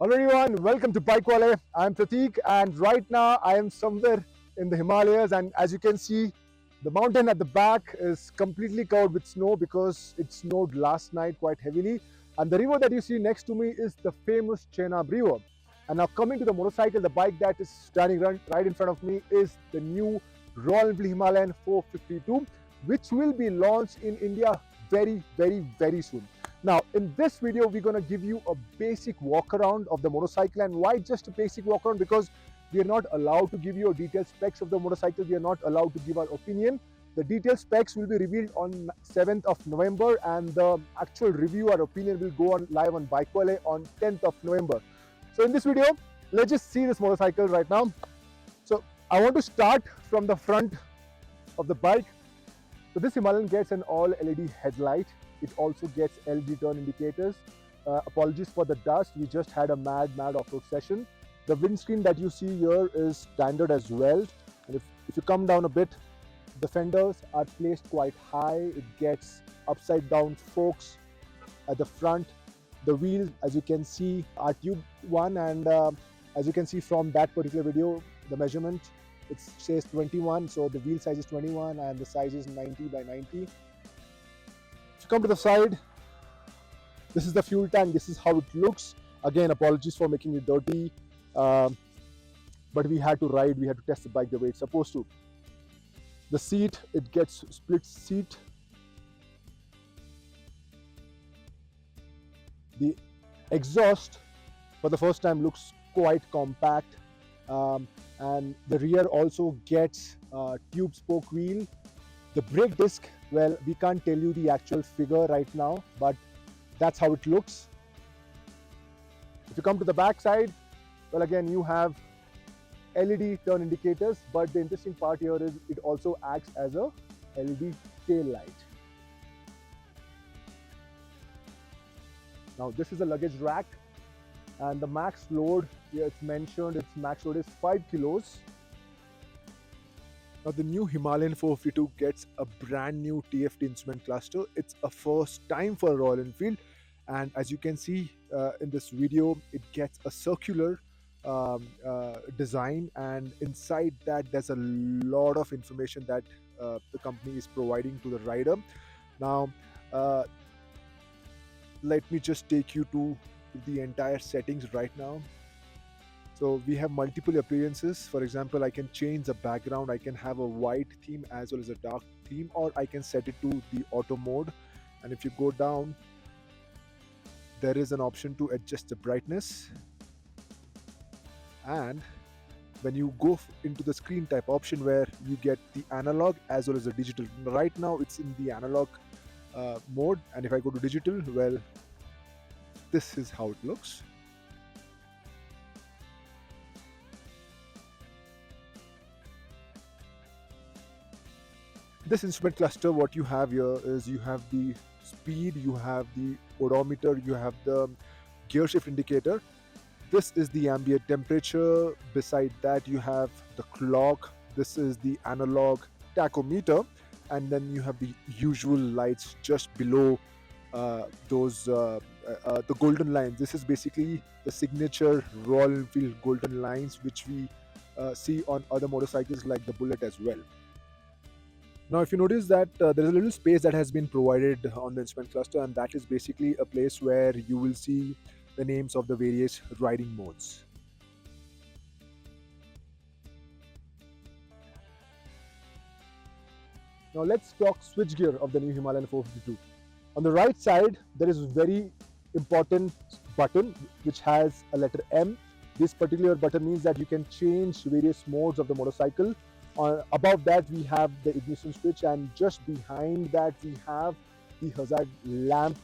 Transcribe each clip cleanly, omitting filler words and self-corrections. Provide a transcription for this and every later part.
Hello everyone, welcome to BikeWale. I'm Prateek and right now I am somewhere in the Himalayas, and as you can see, the mountain at the back is completely covered with snow because it snowed last night quite heavily, and the river that you see next to me is the famous Chenab River. And now coming to the motorcycle, the bike that is standing right in front of me is the new Royal Enfield Himalayan 452, which will be launched in India very soon. Now, in this video, we're going to give you a basic walk around of the motorcycle. And why just a basic walk around? Because we are not allowed to give you a detailed specs of the motorcycle. We are not allowed to give our opinion. The detailed specs will be revealed on 7th of November, and the actual review or opinion will go on live on BikeWale on 10th of November. So in this video, let's just see this motorcycle right now. So I want to start from the front of the bike. So this Himalayan gets an all LED headlight. It also gets LED turn indicators. Apologies for the dust. We just had a mad off-road session. The windscreen that you see here is standard as well. And if you come down a bit, the fenders are placed quite high. It gets upside down forks at the front. The wheels, as you can see, are tube one, and as you can see from that particular video, the measurement, it says 21, so the wheel size is 21 and the size is 90 by 90. If you come to the side, this is the fuel tank. This is how it looks. Again, apologies for making it dirty, but we had to ride, we had to test the bike the way it's supposed to. The seat, it gets split seat. The exhaust, for the first time, looks quite compact, and the rear also gets tube spoke wheel. The brake disc, well, we can't tell you the actual figure right now, but that's how it looks. If you come to the back side, well, again, you have LED turn indicators, but the interesting part here is it also acts as a LED tail light. Now this is a luggage rack, and the max load, here it's mentioned, its max load is 5 kilos. Now the new Himalayan 452 gets a brand new TFT instrument cluster. It's a first time for Royal Enfield, and as you can see in this video, it gets a circular design, and inside that there's a lot of information that the company is providing to the rider. Now let me just take you to the entire settings right now. So we have multiple appearances. For example, I can change the background. I can have a white theme as well as a dark theme, or I can set it to the auto mode. And if you go down, there is an option to adjust the brightness. And when you go into the screen type option, where you get the analog as well as the digital. Right now it's in the analog mode, and if I go to digital, well, this is how it looks. This instrument cluster, what you have here is you have the speed, you have the odometer, you have the gear shift indicator. This is the ambient temperature. Beside that, you have the clock. This is the analog tachometer, and then you have the usual lights just below the golden lines. This is basically the signature Royal Enfield golden lines, which we see on other motorcycles like the Bullet as well. Now, if you notice that there is a little space that has been provided on the instrument cluster, and that is basically a place where you will see the names of the various riding modes. Now let's talk switchgear of the new Himalayan 452. On the right side, there is a very important button which has a letter M. This particular button means that you can change various modes of the motorcycle. Above that, we have the ignition switch, and just behind that, we have the hazard lamp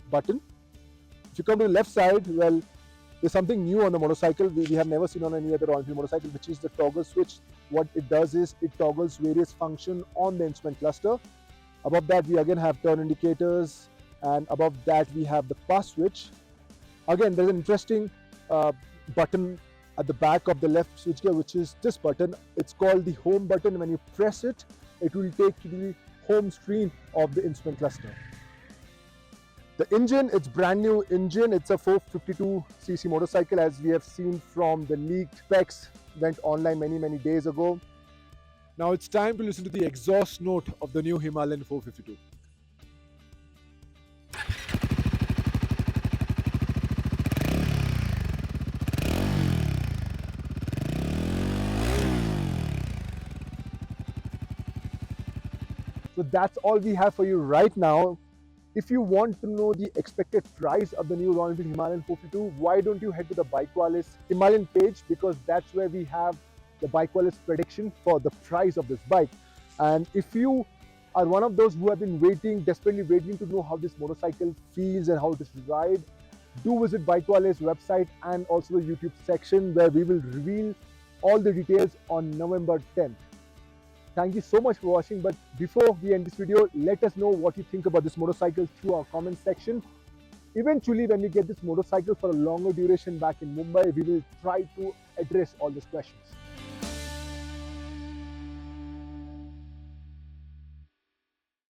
button. If you come to the left side, well, there's something new on the motorcycle we have never seen on any other Royal Enfield motorcycle, which is the toggle switch. What it does is it toggles various functions on the instrument cluster. Above that, we again have turn indicators, and above that, we have the pass switch. Again, there's an interesting button at the back of the left switchgear, which is this button. It's called the home button. When you press it, it will take you to the home screen of the instrument cluster. The engine, it's brand new engine. It's a 452cc motorcycle, as we have seen from the leaked specs went online many days ago. Now it's time to listen to the exhaust note of the new Himalayan 452. So that's all we have for you right now. If you want to know the expected price of the new Royal Enfield Himalayan 452, why don't you head to the BikeWale's Himalayan page, because that's where we have the BikeWale's prediction for the price of this bike. And if you are one of those who have been waiting, desperately waiting to know how this motorcycle feels and how it is to ride, do visit BikeWale's website and also the YouTube section, where we will reveal all the details on November 10th. Thank you so much for watching, but before we end this video, let us know what you think about this motorcycle through our comment section. Eventually, when we get this motorcycle for a longer duration back in Mumbai, we will try to address all these questions.